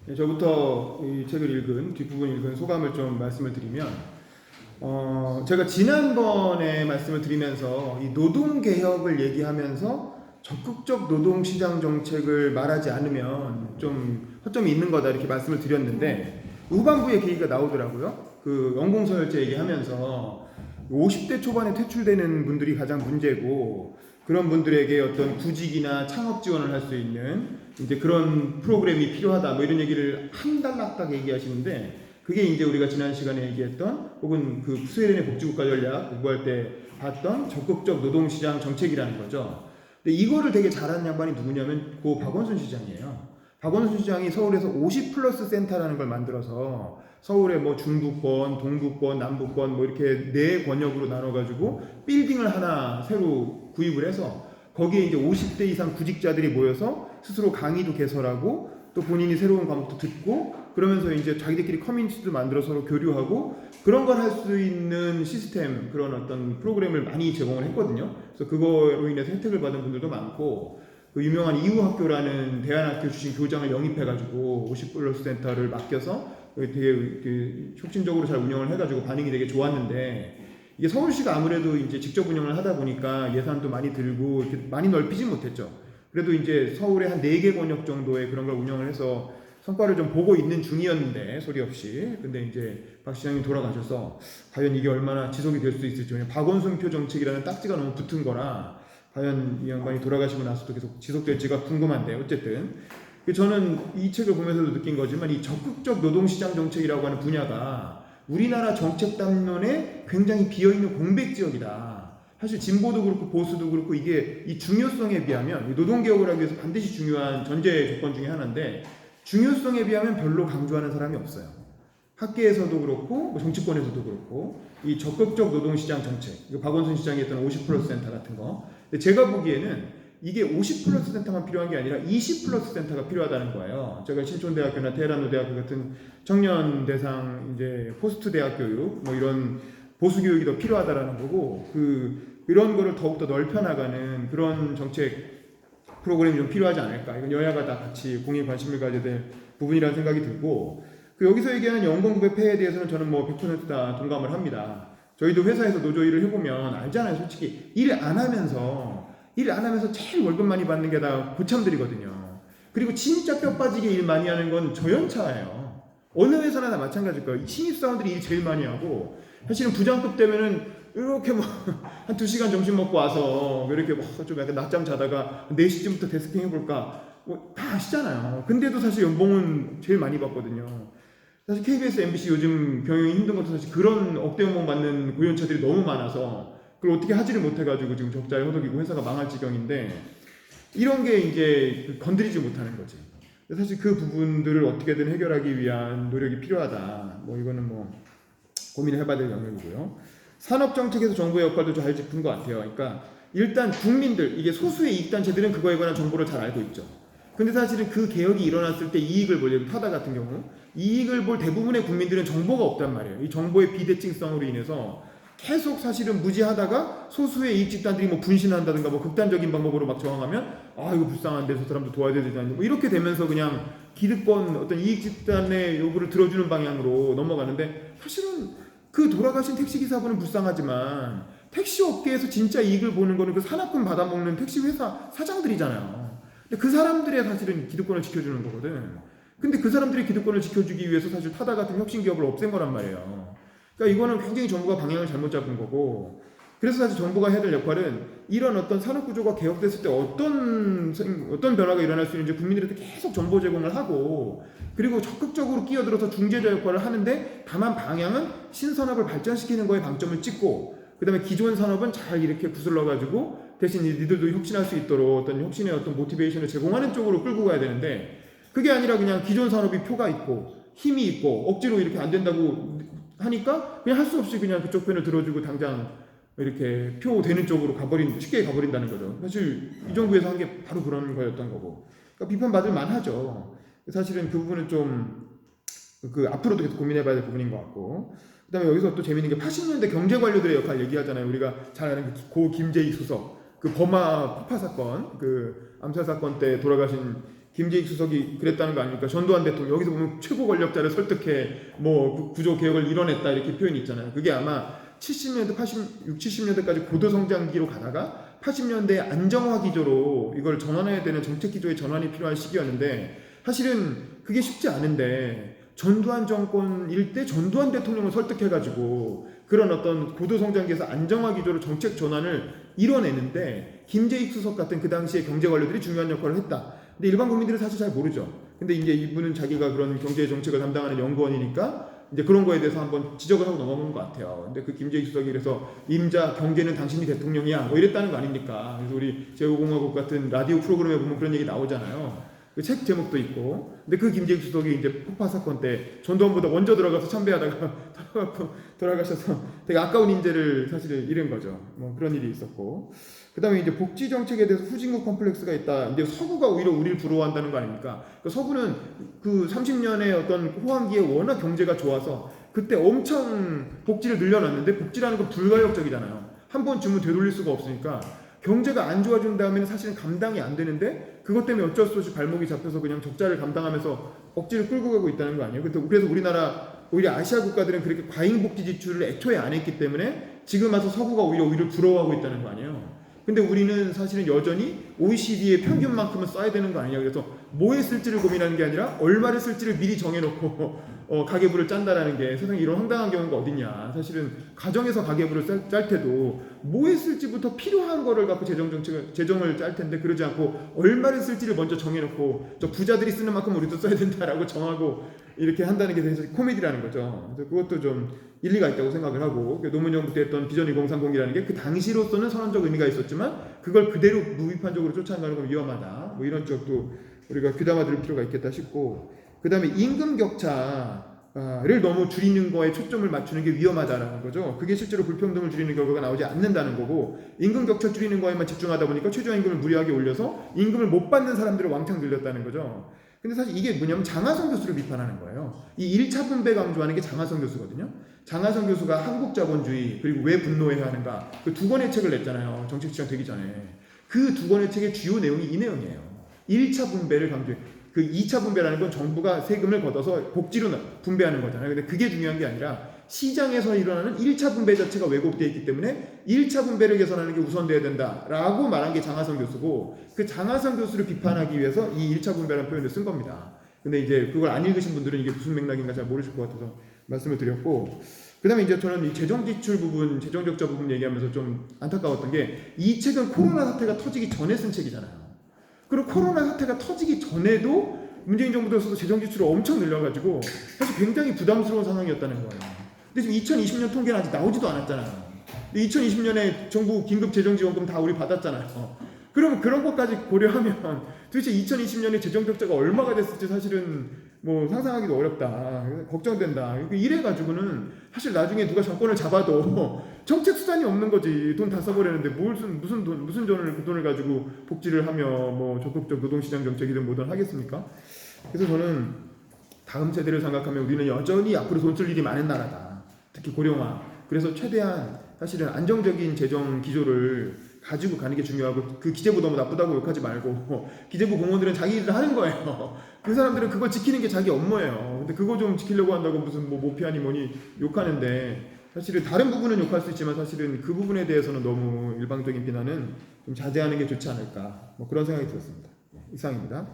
네, 저부터 이 책을 읽은 뒷부분 읽은 소감을 좀 말씀을 드리면, 제가 지난번에 말씀을 드리면서 이 노동 개혁을 얘기하면서 적극적 노동 시장 정책을 말하지 않으면 좀 허점이 있는 거다 이렇게 말씀을 드렸는데, 후반부에 계기가 나오더라고요. 그 연공서열제 얘기하면서 50대 초반에 퇴출되는 분들이 가장 문제고, 그런 분들에게 어떤 구직이나 창업 지원을 할 수 있는 이제 그런 프로그램이 필요하다 뭐 이런 얘기를 한 달락딱 얘기하시는데, 그게 이제 우리가 지난 시간에 얘기했던 혹은 그 스웨덴의 복지국가 전략 공부할 때 봤던 적극적 노동시장 정책이라는 거죠. 근데 이거를 되게 잘하는 양반이 누구냐면 그 박원순 시장이에요. 박원순 시장이 서울에서 50 플러스 센터라는 걸 만들어서 서울에 뭐 중부권, 동부권, 남부권 뭐 이렇게 네 권역으로 나눠가지고 빌딩을 하나 새로 구입을 해서 거기에 이제 50대 이상 구직자들이 모여서 스스로 강의도 개설하고 또 본인이 새로운 과목도 듣고 그러면서 이제 자기들끼리 커뮤니티도 만들어서 서로 교류하고 그런 걸 할 수 있는 시스템, 그런 어떤 프로그램을 많이 제공을 했거든요. 그래서 그거로 인해서 혜택을 받은 분들도 많고, 그 유명한 이후학교라는 대안학교 출신 교장을 영입해가지고 50 플러스 센터를 맡겨서 되게 혁신적으로 잘 운영을 해가지고 반응이 되게 좋았는데, 이게 서울시가 아무래도 이제 직접 운영을 하다 보니까 예산도 많이 들고 이렇게 많이 넓히진 못했죠. 그래도 이제 서울에 한 4개 권역 정도의 그런 걸 운영을 해서 성과를 좀 보고 있는 중이었는데, 소리 없이. 근데 이제 박 시장님 돌아가셔서 과연 이게 얼마나 지속이 될 수 있을지, 박원순표 정책이라는 딱지가 너무 붙은 거라 과연 이 양반이 돌아가시고 나서도 계속 지속될지가 궁금한데, 어쨌든 저는 이 책을 보면서도 느낀 거지만 이 적극적 노동시장 정책이라고 하는 분야가 우리나라 정책 담론에 굉장히 비어있는 공백 지역이다. 사실 진보도 그렇고 보수도 그렇고 이게 이 중요성에 비하면, 이 노동개혁을 하기 위해서 반드시 중요한 전제 조건 중에 하나인데, 중요성에 비하면 별로 강조하는 사람이 없어요. 학계에서도 그렇고 뭐 정치권에서도 그렇고 이 적극적 노동시장 정책, 박원순 시장이 했던 50 플러스 센터 같은 거. 근데 제가 보기에는 이게 50 플러스 센터만 필요한 게 아니라 20 플러스 센터가 필요하다는 거예요. 제가 신촌대학교나 테헤란노대학교 같은 청년 대상 이제 포스트 대학 교육 뭐 이런 보수 교육이 더 필요하다라는 거고, 이런 거를 더욱더 넓혀나가는 그런 정책 프로그램이 좀 필요하지 않을까. 이건 여야가 다 같이 공익 관심을 가져야 될 부분이라는 생각이 들고, 여기서 얘기하는 연공급의 폐해에 대해서는 저는 뭐 100%다 동감을 합니다. 저희도 회사에서 노조 일을 해보면 알잖아요. 솔직히 일 안 하면서 제일 월급 많이 받는 게 다 고참들이거든요. 그리고 진짜 뼈 빠지게 일 많이 하는 건 저연차예요. 어느 회사나 다 마찬가지일 거예요. 신입사원들이 일 제일 많이 하고, 사실은 부장급 되면은 이렇게 뭐 한 2시간 점심 먹고 와서 이렇게 좀 약간 낮잠 자다가 4시쯤부터 데스킹 해볼까 뭐 다 하시잖아요. 근데도 사실 연봉은 제일 많이 받거든요. 사실 KBS, MBC 요즘 경영이 힘든 것도 사실 그런 억대 연봉 받는 고연차들이 너무 많아서 그걸 어떻게 하지를 못해가지고 지금 적자에 허덕이고 회사가 망할 지경인데, 이런 게 이제 건드리지 못하는 거지. 사실 그 부분들을 어떻게든 해결하기 위한 노력이 필요하다. 뭐 이거는 뭐 고민을 해봐야 될 영역이고요. 산업정책에서 정부의 역할도 잘 짚은 것 같아요. 그러니까 일단 국민들, 이게 소수의 이익단체들은 그거에 관한 정보를 잘 알고 있죠. 근데 사실은 그 개혁이 일어났을 때 이익을 볼, 타다 같은 경우 이익을 볼 대부분의 국민들은 정보가 없단 말이에요. 이 정보의 비대칭성으로 인해서 계속 사실은 무지하다가 소수의 이익 집단들이 뭐 분신한다든가 뭐 극단적인 방법으로 막 저항하면 이거 불쌍한데 저 사람도 도와야 되지 않냐 뭐 이렇게 되면서 그냥 기득권 어떤 이익 집단의 요구를 들어주는 방향으로 넘어가는데, 사실은 그 돌아가신 택시기사분은 불쌍하지만 택시 업계에서 진짜 이익을 보는 거는 그 산업금 받아먹는 택시 회사 사장들이잖아요. 근데 그 사람들의 사실은 기득권을 지켜주는 거거든. 근데 그 사람들의 기득권을 지켜주기 위해서 사실 타다 같은 혁신기업을 없앤 거란 말이에요. 그러니까 이거는 굉장히 정부가 방향을 잘못 잡은 거고, 그래서 사실 정부가 해야 될 역할은 이런 어떤 산업구조가 개혁됐을 때 어떤 변화가 일어날 수 있는지 국민들한테 계속 정보 제공을 하고, 그리고 적극적으로 끼어들어서 중재자 역할을 하는데, 다만 방향은 신산업을 발전시키는 거에 방점을 찍고, 그 다음에 기존 산업은 잘 이렇게 구슬러가지고 대신 니들도 혁신할 수 있도록 어떤 혁신의 어떤 모티베이션을 제공하는 쪽으로 끌고 가야 되는데, 그게 아니라 그냥 기존 산업이 표가 있고 힘이 있고 억지로 이렇게 안 된다고 하니까 그냥 할 수 없이 그냥 그쪽 편을 들어주고 당장 이렇게 표 되는 쪽으로 쉽게 가버린다는 거죠. 사실 이 정부에서 한 게 바로 그런 거였던 거고, 그러니까 비판받을 만하죠. 사실은 그 부분은 좀 앞으로도 계속 고민해봐야 될 부분인 것 같고, 그 다음에 여기서 또 재밌는 게 80년대 경제관료들의 역할 얘기하잖아요. 우리가 잘 아는 고 김재희 수석, 그 범아 폭파 사건, 그 암살 사건 때 돌아가신 김재익 수석이 그랬다는 거 아닙니까? 전두환 대통령 여기서 보면 최고 권력자를 설득해 뭐 구조 개혁을 이뤄냈다 이렇게 표현이 있잖아요. 그게 아마 70년대 70년대까지 고도 성장기로 가다가 80년대 안정화 기조로 이걸 전환해야 되는 정책 기조의 전환이 필요한 시기였는데 사실은 그게 쉽지 않은데 전두환 정권일 때 전두환 대통령을 설득해가지고 그런 어떤 고도 성장기에서 안정화 기조로 정책 전환을 이뤄내는데 김재익 수석 같은 그 당시에 경제 관료들이 중요한 역할을 했다. 근데 일반 국민들은 사실 잘 모르죠. 근데 이제 이분은 자기가 그런 경제 정책을 담당하는 연구원이니까 이제 그런 거에 대해서 한번 지적을 하고 넘어간 것 같아요. 근데 그 김재익 수석이 그래서 임자 경제는 당신이 대통령이야 뭐 이랬다는 거 아닙니까? 그래서 우리 제5공화국 같은 라디오 프로그램에 보면 그런 얘기 나오잖아요. 그 책 제목도 있고. 근데 그 김재익 수석이 이제 폭파 사건 때 전두환보다 먼저 들어가서 참배하다가 돌아가셔서 되게 아까운 인재를 사실 잃은 거죠. 뭐 그런 일이 있었고. 그 다음에 이제 복지 정책에 대해서 후진국 컴플렉스가 있다. 이제 서구가 오히려 우리를 부러워한다는 거 아닙니까? 그러니까 서구는 그 30년의 어떤 호황기에 워낙 경제가 좋아서 그때 엄청 복지를 늘려놨는데 복지라는 건 불가역적이잖아요. 한 번 주면 되돌릴 수가 없으니까 경제가 안 좋아진 다음에는 사실은 감당이 안 되는데 그것 때문에 어쩔 수 없이 발목이 잡혀서 그냥 적자를 감당하면서 억지를 끌고 가고 있다는 거 아니에요? 그래서 우리나라 오히려 아시아 국가들은 그렇게 과잉 복지 지출을 애초에 안 했기 때문에 지금 와서 서구가 오히려 우리를 부러워하고 있다는 거 아니에요? 근데 우리는 사실은 여전히 OECD의 평균만큼은 써야 되는 거 아니냐. 그래서 뭐에 쓸지를 고민하는 게 아니라 얼마를 쓸지를 미리 정해놓고 가계부를 짠다라는 게 세상에 이런 황당한 경우가 어딨냐. 사실은 가정에서 가계부를 짤 때도 뭐에 쓸지부터 필요한 거를 갖고 재정을 짤 텐데 그러지 않고 얼마를 쓸지를 먼저 정해놓고 저 부자들이 쓰는 만큼 우리도 써야 된다라고 정하고 이렇게 한다는 게 사실 코미디라는 거죠. 그래서 그것도 좀 일리가 있다고 생각을 하고 노무현 정부 때 했던 비전 2030이라는 게 그 당시로서는 선언적 의미가 있었지만 그걸 그대로 무비판적으로 쫓아가는 건 위험하다. 뭐 이런 쪽도 우리가 귀담아 들을 필요가 있겠다 싶고 그 다음에 임금 격차를 너무 줄이는 거에 초점을 맞추는 게 위험하다라는 거죠. 그게 실제로 불평등을 줄이는 결과가 나오지 않는다는 거고 임금 격차 줄이는 거에만 집중하다 보니까 최저임금을 무리하게 올려서 임금을 못 받는 사람들을 왕창 늘렸다는 거죠. 근데 사실 이게 뭐냐면 장하성 교수를 비판하는 거예요. 이 1차 분배 강조하는 게 장하성 교수거든요. 장하성 교수가 한국자본주의 그리고 왜 분노해야 하는가 그 두 권의 책을 냈잖아요. 정책시장 되기 전에. 그 두 권의 책의 주요 내용이 이 내용이에요. 1차 분배를 강조해. 그 2차 분배라는 건 정부가 세금을 걷어서 복지로 분배하는 거잖아요. 근데 그게 중요한 게 아니라 시장에서 일어나는 1차 분배 자체가 왜곡되어 있기 때문에 1차 분배를 개선하는 게 우선돼야 된다라고 말한 게 장하성 교수고 그 장하성 교수를 비판하기 위해서 이 1차 분배라는 표현을 쓴 겁니다. 근데 이제 그걸 안 읽으신 분들은 이게 무슨 맥락인가 잘 모르실 것 같아서 말씀을 드렸고 그 다음에 이제 저는 이 재정 지출 부분, 재정 적자 부분 얘기하면서 좀 안타까웠던 게 이 책은 코로나 사태가 터지기 전에 쓴 책이잖아요. 그리고 코로나 사태가 터지기 전에도 문재인 정부 들어서도 재정 지출을 엄청 늘려가지고 사실 굉장히 부담스러운 상황이었다는 거예요. 근데 지금 2020년 통계는 아직 나오지도 않았잖아요. 2020년에 정부 긴급 재정지원금 다 우리 받았잖아요. 그러면 그런 것까지 고려하면 도대체 2020년에 재정 적자가 얼마가 됐을지 사실은 뭐 상상하기도 어렵다. 걱정된다. 이래가지고는 사실 나중에 누가 정권을 잡아도 정책 수단이 없는 거지. 돈 다 써버리는데 무슨 돈을 그 돈을 가지고 복지를 하며 뭐 적극적 노동시장 정책이든 뭐든 하겠습니까? 그래서 저는 다음 세대를 생각하면 우리는 여전히 앞으로 돈 쓸 일이 많은 나라다. 특히 고령화. 그래서 최대한 사실은 안정적인 재정 기조를 가지고 가는 게 중요하고 그 기재부 너무 나쁘다고 욕하지 말고 기재부 공무원들은 자기 일을 하는 거예요. 그 사람들은 그걸 지키는 게 자기 업무예요. 근데 그거 좀 지키려고 한다고 무슨 뭐 모피하니 뭐니 욕하는데 사실은 다른 부분은 욕할 수 있지만 사실은 그 부분에 대해서는 너무 일방적인 비난은 좀 자제하는 게 좋지 않을까 뭐 그런 생각이 들었습니다. 이상입니다.